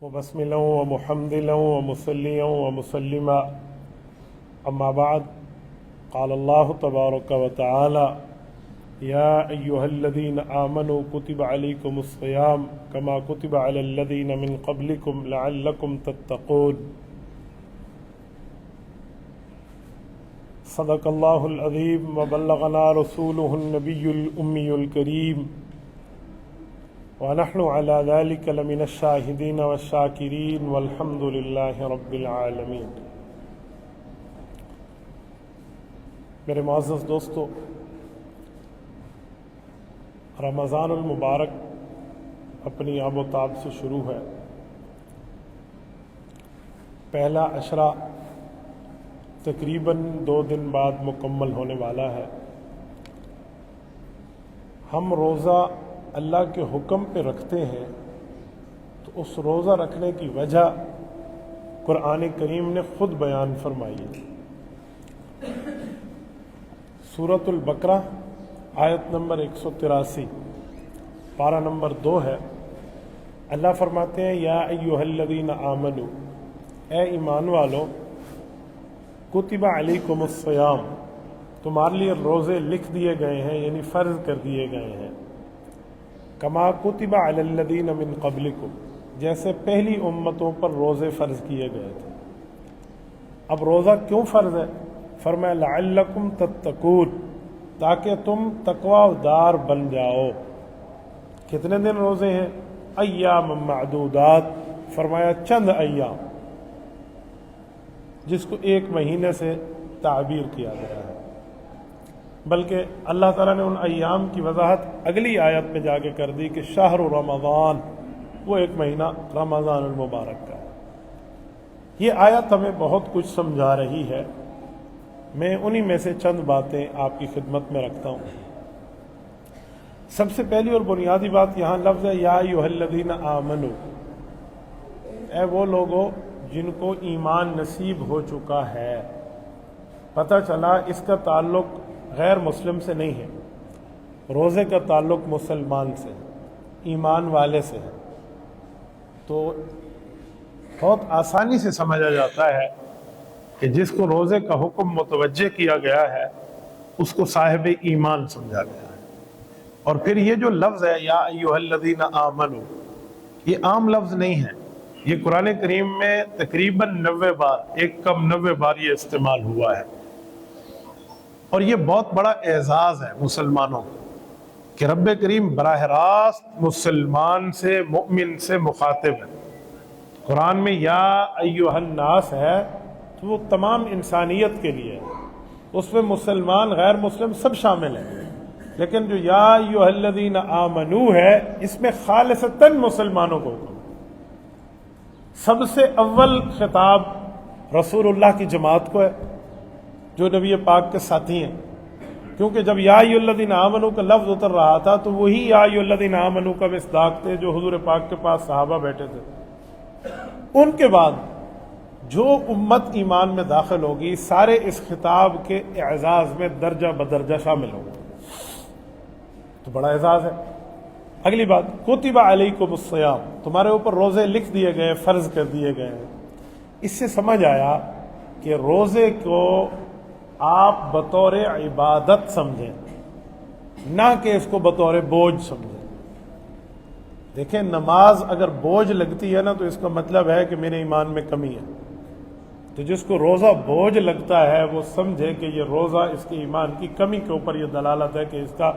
وبسملا ومحمدلا ومصليا ومسلما أما بعد قال الله تبارك وتعالى يا أيها الذين آمنوا كتب عليكم الصيام كما كتب على الذين من قبلكم لعلكم تتقون صدق الله العظيم وبلغنا رسوله النبي الأمي الكريم ونحن على ذلك لمن الشاهدين والشاكرين والحمد لله رب العالمين۔ میرے معزز دوستو، رمضان المبارک اپنی آب و تاب سے شروع ہے۔ پہلا عشرہ تقریباً 2 دن بعد مکمل ہونے والا ہے۔ ہم روزہ اللہ کے حکم پہ رکھتے ہیں تو اس روزہ رکھنے کی وجہ قرآن کریم نے خود بیان فرمائی ہے۔ سورۃ البقرہ آیت نمبر 183 پارہ نمبر 2 ہے۔ اللہ فرماتے ہیں یا ایھا الذین آمنو، اے ایمان والو، کتب علیکم الصیام، تمہارے لیے روزے لکھ دیے گئے ہیں، یعنی فرض کر دیے گئے ہیں۔ کما کتب علی الذین من قبلکم، جیسے پہلی امتوں پر روزے فرض کیے گئے تھے۔ اب روزہ کیوں فرض ہے؟ فرمایا لعلکم تتقون، تاکہ تم تقوی دار بن جاؤ۔ کتنے دن روزے ہیں؟ ایام معدودات، فرمایا چند ایام، جس کو 1 مہینے سے تعبیر کیا گیا ہے۔ بلکہ اللہ تعالیٰ نے ان ایام کی وضاحت اگلی آیت میں جا کے کر دی کہ شہر رمضان، وہ 1 مہینہ رمضان المبارک کا ہے۔ یہ آیت ہمیں بہت کچھ سمجھا رہی ہے۔ میں انہی میں سے چند باتیں آپ کی خدمت میں رکھتا ہوں۔ سب سے پہلی اور بنیادی بات یہاں لفظ ہے یا ایھا الذین آمنو، اے وہ لوگوں جن کو ایمان نصیب ہو چکا ہے۔ پتہ چلا اس کا تعلق غیر مسلم سے نہیں ہے، روزے کا تعلق مسلمان سے ہے، ایمان والے سے ہے۔ تو بہت آسانی سے سمجھا جاتا ہے کہ جس کو روزے کا حکم متوجہ کیا گیا ہے اس کو صاحب ایمان سمجھا گیا ہے۔ اور پھر یہ جو لفظ ہے یا ایھا الذین آمنو، یہ عام لفظ نہیں ہے، یہ قرآن کریم میں تقریباً 90 بار، 1 کم 90 بار یہ استعمال ہوا ہے۔ اور یہ بہت بڑا اعزاز ہے مسلمانوں کو کہ رب کریم براہ راست مسلمان سے، مؤمن سے مخاطب ہے۔ قرآن میں یا ایھا الناس ہے تو وہ تمام انسانیت کے لیے ہے، اس میں مسلمان غیر مسلم سب شامل ہیں۔ لیکن جو یا ایھا الذین آمنو ہے، اس میں خالصتاً مسلمانوں کو حکم۔ سب سے اول خطاب رسول اللہ کی جماعت کو ہے جو نبی پاک کے ساتھی ہیں، کیونکہ جب یا ایھا الذین آمنو کا لفظ اتر رہا تھا تو وہی یا ایھا الذین آمنو کا مصداق تھے جو حضور پاک کے پاس صحابہ بیٹھے تھے۔ ان کے بعد جو امت ایمان میں داخل ہوگی سارے اس خطاب کے اعزاز میں درجہ بدرجہ شامل ہوگا، تو بڑا اعزاز ہے۔ اگلی بات کتب علیکم الصیام، تمہارے اوپر روزے لکھ دیے گئے، فرض کر دیے گئے ہیں۔ اس سے سمجھ آیا کہ روزے کو آپ بطور عبادت سمجھیں، نہ کہ اس کو بطور بوجھ سمجھیں۔ دیکھیں نماز اگر بوجھ لگتی ہے نا تو اس کا مطلب ہے کہ میرے ایمان میں کمی ہے۔ تو جس کو روزہ بوجھ لگتا ہے وہ سمجھے کہ یہ روزہ اس کے ایمان کی کمی کے اوپر یہ دلالت ہے کہ اس کا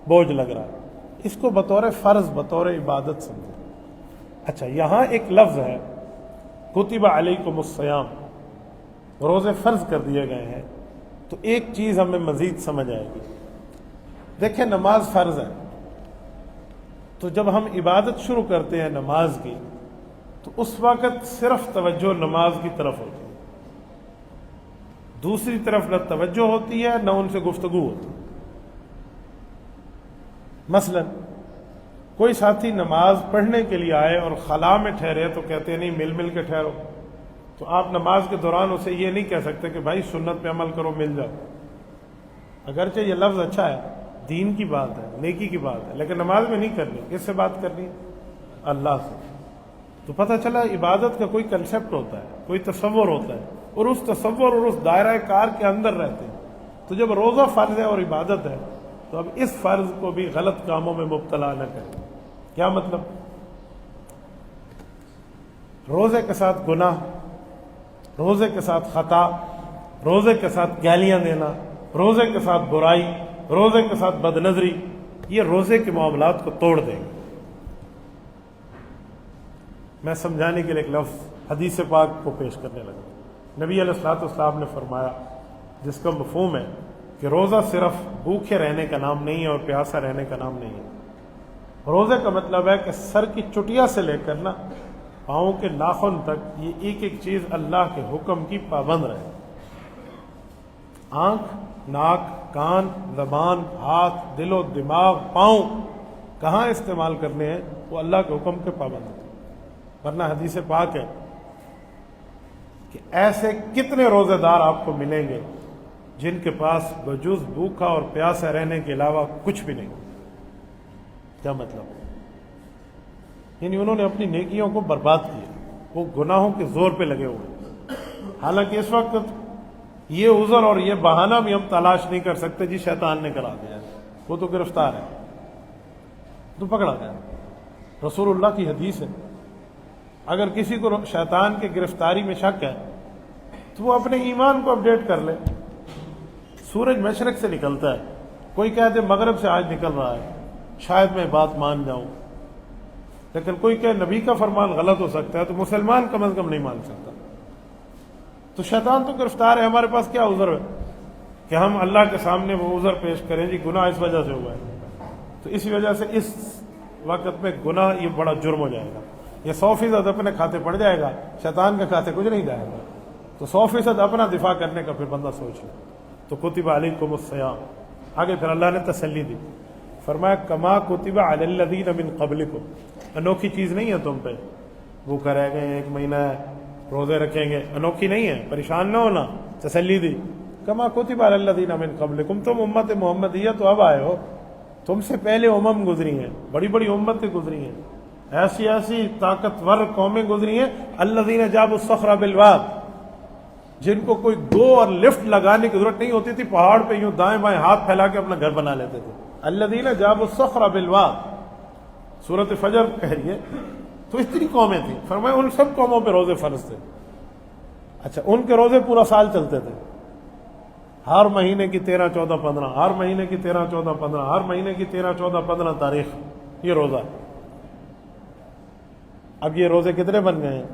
بوجھ لگ رہا ہے۔ اس کو بطور فرض، بطور عبادت سمجھیں۔ اچھا، یہاں ایک لفظ ہے کتب علیکم الصیام، روزے فرض کر دیے گئے ہیں، تو ایک چیز ہمیں مزید سمجھ آئے گی۔ دیکھیں نماز فرض ہے، تو جب ہم عبادت شروع کرتے ہیں نماز کی تو اس وقت صرف توجہ نماز کی طرف ہوتی ہے، دوسری طرف نہ توجہ ہوتی ہے نہ ان سے گفتگو ہوتی ہے۔ مثلا کوئی ساتھی نماز پڑھنے کے لیے آئے اور خلا میں ٹھہرے تو کہتے ہیں نہیں مل کے ٹھہرو، تو آپ نماز کے دوران اسے یہ نہیں کہہ سکتے کہ بھائی سنت پہ عمل کرو، مل جاؤ۔ اگرچہ یہ لفظ اچھا ہے، دین کی بات ہے، نیکی کی بات ہے، لیکن نماز میں نہیں کرنی۔ کس سے بات کرنی ہے؟ اللہ سے۔ تو پتہ چلا عبادت کا کوئی کنسیپٹ ہوتا ہے، کوئی تصور ہوتا ہے، اور اس تصور اور اس دائرہ کار کے اندر رہتے ہیں۔ تو جب روزہ فرض ہے اور عبادت ہے تو اب اس فرض کو بھی غلط کاموں میں مبتلا نہ کریں۔ کیا مطلب؟ روزے کے ساتھ گناہ، روزے کے ساتھ خطا، روزے کے ساتھ گالیاں دینا، روزے کے ساتھ برائی، روزے کے ساتھ بد نظری، یہ روزے کے معاملات کو توڑ دیں گے۔ میں سمجھانے کے لیے ایک لفظ حدیث پاک کو پیش کرنے لگا۔ نبی علیہ الصلوۃ والسلام نے فرمایا، جس کا مفہوم ہے کہ روزہ صرف بھوکے رہنے کا نام نہیں ہے اور پیاسا رہنے کا نام نہیں ہے۔ روزے کا مطلب ہے کہ سر کی چٹیا سے لے کر نا پاؤں کے ناخن تک یہ ایک ایک چیز اللہ کے حکم کی پابند رہے۔ آنکھ، ناک، کان، زبان، ہاتھ، دل و دماغ، پاؤں کہاں استعمال کرنے ہیں وہ اللہ کے حکم کے پابند ہیں۔ ورنہ حدیث پاک ہے کہ ایسے کتنے روزے دار آپ کو ملیں گے جن کے پاس بجز بھوکا اور پیاسا رہنے کے علاوہ کچھ بھی نہیں۔ کیا مطلب؟ یعنی انہوں نے اپنی نیکیوں کو برباد کیا، وہ گناہوں کے زور پہ لگے ہوئے۔ حالانکہ اس وقت یہ عذر اور یہ بہانہ بھی ہم تلاش نہیں کر سکتے، جی شیطان نے کرا دیا، وہ تو گرفتار ہے، تو پکڑا گیا۔ رسول اللہ کی حدیث ہے، اگر کسی کو شیطان کی گرفتاری میں شک ہے تو وہ اپنے ایمان کو اپڈیٹ کر لے۔ سورج مشرق سے نکلتا ہے، کوئی کہتے مغرب سے آج نکل رہا ہے، شاید میں بات مان جاؤں، لیکن کوئی کہ نبی کا فرمان غلط ہو سکتا ہے، تو مسلمان کم از کم نہیں مان سکتا۔ تو شیطان تو گرفتار ہے، ہمارے پاس کیا عذر ہے کہ ہم اللہ کے سامنے وہ عذر پیش کریں، جی گناہ اس وجہ سے ہوا ہے۔ تو اسی وجہ سے اس وقت میں گناہ یہ بڑا جرم ہو جائے گا، یہ 100% اپنے کھاتے پڑ جائے گا، شیطان کے کھاتے کچھ نہیں جائے گا۔ تو 100% اپنا دفاع کرنے کا پھر بندہ سوچ لے۔ تو کتب علیکم الصیام، آگے پھر اللہ نے تسلی دی، فرمایا کما کتب علی الذین من قبلکم، انوکھی چیز نہیں ہے تم پہ، بھوکا رہ گئے 1 مہینہ ہے، روزے رکھیں گے، انوکھی نہیں ہے، پریشان نہ ہونا، تسلی دی۔ کما کتب علی الذین من قبلکم، تم امت محمدیہ تو اب آئے ہو، تم سے پہلے گزری ہیں، بڑی بڑی امتیں گزری ہیں، ایسی ایسی طاقتور قومیں گزری ہیں، الذین جابوا الصخر بالواد، جن کو کوئی گو اور لفٹ لگانے کی ضرورت نہیں ہوتی تھی، پہاڑ پہ یوں دائیں بائیں ہاتھ پھیلا کے اپنا گھر بنا لیتے تھے۔ الذین جابوا الصخر بالواد، سورۃ فجر کہہ رہی ہے۔ تو اتنی قومیں تھیں، فرمایا ان سب قوموں پہ روزے فرض تھے۔ اچھا، ان کے روزے پورا سال چلتے تھے، ہر مہینے کی 13 14 15، ہر مہینے کی 13 14 15، ہر مہینے کی 13 14 15 تاریخ یہ روزہ ہے۔ اب یہ روزے کتنے بن گئے ہیں؟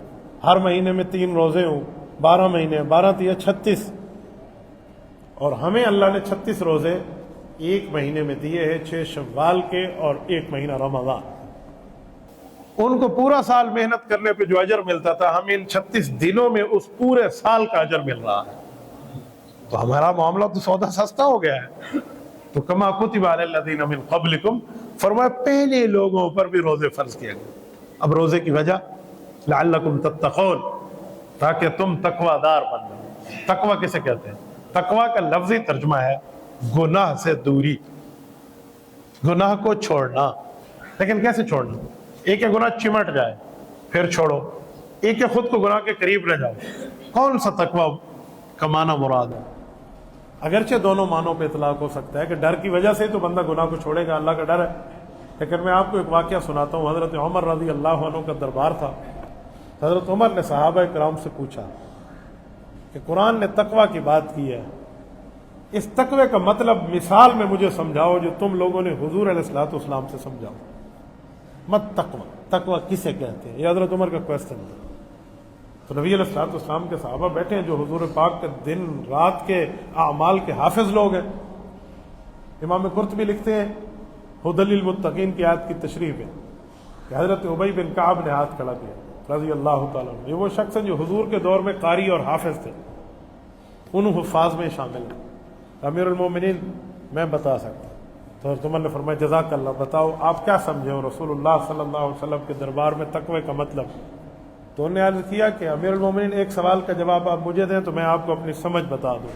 ہر مہینے میں 3 روزے ہوں، 12 مہینے، 12 3 36، اور ہمیں اللہ نے 36 روزے ایک مہینے میں دیے ہیں، 6 شوال کے اور 1 مہینہ رمضان۔ ان کو پورا سال محنت کرنے پہ جو اجر ملتا تھا، ہمیں ان 36 دنوں میں اس پورے سال کا اجر مل رہا ہے۔ تو ہمارا معاملہ تو سودا سستا ہو گیا ہے۔ تو کما کتب علی الذین من قبلکم، فرمایا پہلے لوگوں پر بھی روزے فرض کیے گئے۔ اب روزے کی وجہ لعلکم تتقون، تاکہ تم تقوی دار بن جاؤ۔ تقوی کسے کہتے ہیں؟ تقوی کا لفظی ترجمہ ہے گناہ سے دوری، گناہ کو چھوڑنا۔ لیکن کیسے چھوڑنا؟ ایک ہے گناہ چمٹ جائے پھر چھوڑو، ایک ہے خود کو گناہ کے قریب نہ جاؤ۔ کون سا تقوی کا معنی مراد ہے؟ اگرچہ دونوں معنوں پہ اطلاق ہو سکتا ہے کہ ڈر کی وجہ سے تو بندہ گناہ کو چھوڑے گا، اللہ کا ڈر ہے۔ لیکن میں آپ کو ایک واقعہ سناتا ہوں۔ حضرت عمر رضی اللہ عنہ کا دربار تھا۔ حضرت عمر نے صحابہ کرام سے پوچھا کہ قرآن نے تقوی کی بات کی ہے، اس تقوی کا مطلب مثال میں مجھے سمجھاؤ جو تم لوگوں نے حضور علیہ الصلوۃ والسلام سے سمجھاؤ۔ مت تقوی، تقوی کسے کہتے ہیں؟ یہ حضرت عمر کا کویسچن تھا۔ تو نبی علیہ الصلوۃ والسلام کے صحابہ بیٹھے ہیں جو حضور پاک کے دن رات کے اعمال کے حافظ لوگ ہیں۔ امام قرطبی لکھتے ہیں ھدی للمتقین کی آیت کی تشریح ہے کہ حضرت ابی بن کعب نے ہاتھ کھڑا کیا رضی اللہ تعالیٰ عنہ۔ یہ وہ شخص ہیں جو حضور کے دور میں قاری اور حافظ تھے، ان حفاظ میں شامل ہیں۔ امیر المومنین میں بتا سکتا۔ تو حضرت عمر نے فرمایا جزاک اللہ، بتاؤ آپ کیا سمجھے ہو رسول اللہ صلی اللہ علیہ وسلم کے دربار میں تقوی کا مطلب؟ تو انہوں نے عرض کیا کہ امیر المومنین ایک سوال کا جواب آپ مجھے دیں تو میں آپ کو اپنی سمجھ بتا دوں۔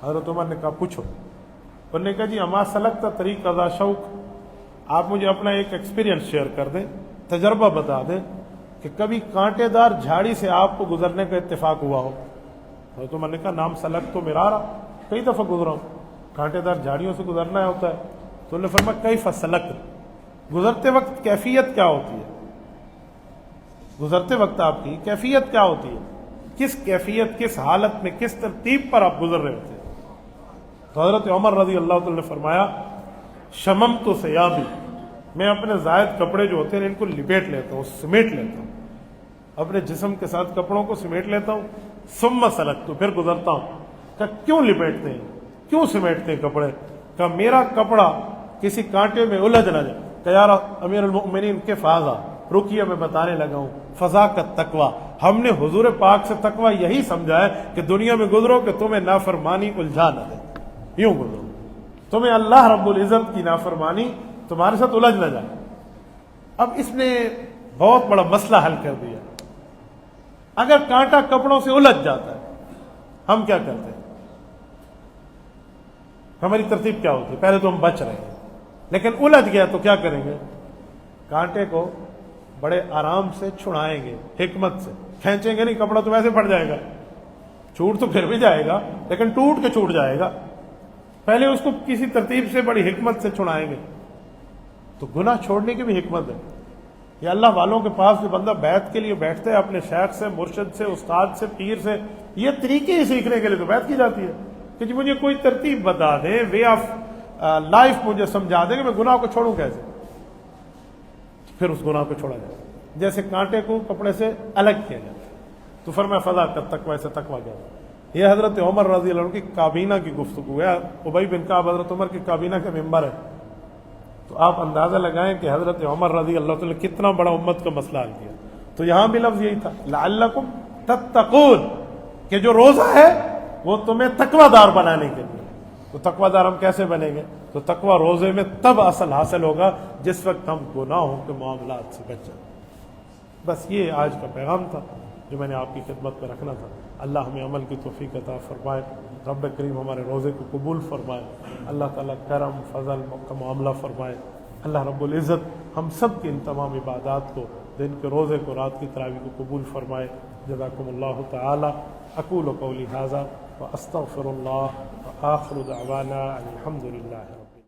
حضرت عمر نے کہا پوچھو۔ انہوں نے کہا جی اما سلکتا طریق قضا شوق، آپ مجھے اپنا ایک ایکسپیرینس شیئر کر دیں، تجربہ بتا دیں کہ کہ کبھی کانٹے دار جھاڑی سے آپ کو گزرنے کا اتفاق ہوا ہو؟ تو میں نے کہا نام سلک تو میرا رہا، کئی دفعہ گزرا ہوں، کانٹے دار جھاڑیوں سے گزرنا ہوتا ہے۔ تو انہوں نے فرمایا کیف سلک، گزرتے وقت کیفیت کیا ہوتی ہے، گزرتے وقت آپ کی کیفیت کیا ہوتی ہے، کس کیفیت، کس حالت میں، کس ترتیب پر آپ گزر رہے ہوتے ہیں؟ تو حضرت عمر رضی اللہ تعالی نے فرمایا شممت ثیابی، میں اپنے زائد کپڑے جو ہوتے ہیں ان کو لپیٹ لیتا ہوں، سمیٹ لیتا ہوں، اپنے جسم کے ساتھ کپڑوں کو سمیٹ لیتا ہوں، ثم سلکت، پھر گزرتا ہوں۔ کہ کیوں لپیٹتے ہیں، کیوں سمیٹتے ہیں کپڑے؟ کہ میرا کپڑا کسی کانٹے میں الجھ نہ جائے۔ کہ یار امیر المؤمنین کے فاضا رکیے میں بتانے لگا ہوں، فضا کا تقوی، ہم نے حضور پاک سے تقوی یہی سمجھا ہے کہ دنیا میں گزرو کہ تمہیں نافرمانی الجھا نہ دے، یوں گزرو، تمہیں اللہ رب العزت کی نافرمانی تمہارے ساتھ الجھ نہ جائے۔ اب اس نے بہت بڑا مسئلہ حل کر دیا۔ اگر کانٹا کپڑوں سے الجھ جاتا ہے ہم کیا کرتے ہیں؟ ہماری ترتیب کیا ہوتی ہے؟ پہلے تو ہم بچ رہے ہیں، لیکن الجھ گیا تو کیا کریں گے؟ کانٹے کو بڑے آرام سے چھڑائیں گے، حکمت سے کھینچیں گے نہیں، کپڑا تو ویسے پھٹ جائے گا، چھوٹ تو پھر بھی جائے گا لیکن ٹوٹ کے چھوٹ جائے گا۔ پہلے اس کو کسی ترتیب سے بڑی حکمت سے چھڑائیں گے۔ تو گناہ چھوڑنے کی بھی حکمت ہے۔ یہ اللہ والوں کے پاس جو بندہ بیعت کے لیے بیٹھتا ہے اپنے شیخ سے، مرشد سے، استاد سے، پیر سے، یہ طریقے ہی سیکھنے کے لیے تو بیعت کی جاتی ہے کہ جی مجھے کوئی ترتیب بتا دیں، وے آف لائف مجھے سمجھا دیں کہ میں گناہ کو چھوڑوں کیسے، پھر اس گناہ کو چھوڑا جائے۔ جیسے کانٹے کو کپڑے سے الگ کیا جاتا ہے، تو فرمایا فضا کا تقوی سے تقوی کیا جاتا ہے۔ یہ حضرت عمر رضی اللہ عنہ کی کابینہ کی گفتگو ہے۔ ابی بن کعب حضرت عمر کی کابینہ کا ممبر ہے، تو آپ اندازہ لگائیں کہ حضرت عمر رضی اللہ تعالی نے کتنا بڑا امت کا مسئلہ حل کیا۔ تو یہاں بھی لفظ یہی تھا لعلکم تتقون، کہ جو روزہ ہے وہ تمہیں تقوی دار بنانے کے لیے۔ تو تقوی دار ہم کیسے بنیں گے؟ تو تقوی روزے میں تب اصل حاصل ہوگا جس وقت ہم گناہوں کے معاملات سے بچ جائیں۔ بس یہ آج کا پیغام تھا جو میں نے آپ کی خدمت میں رکھنا تھا۔ اللہ ہمیں عمل کی توفیق عطا فرمائے، رب کریم ہمارے روزے کو قبول فرمائے، اللہ تعالیٰ کرم فضل کا معاملہ فرمائے، اللہ رب العزت ہم سب کی ان تمام عبادات کو، دن کے روزے کو، رات کی تراویح کو قبول فرمائے۔ جزاکم اللہ تعالی۔ اقول قولی ھذا واستغفر اللہ وآخر دعوانا الحمد للہ۔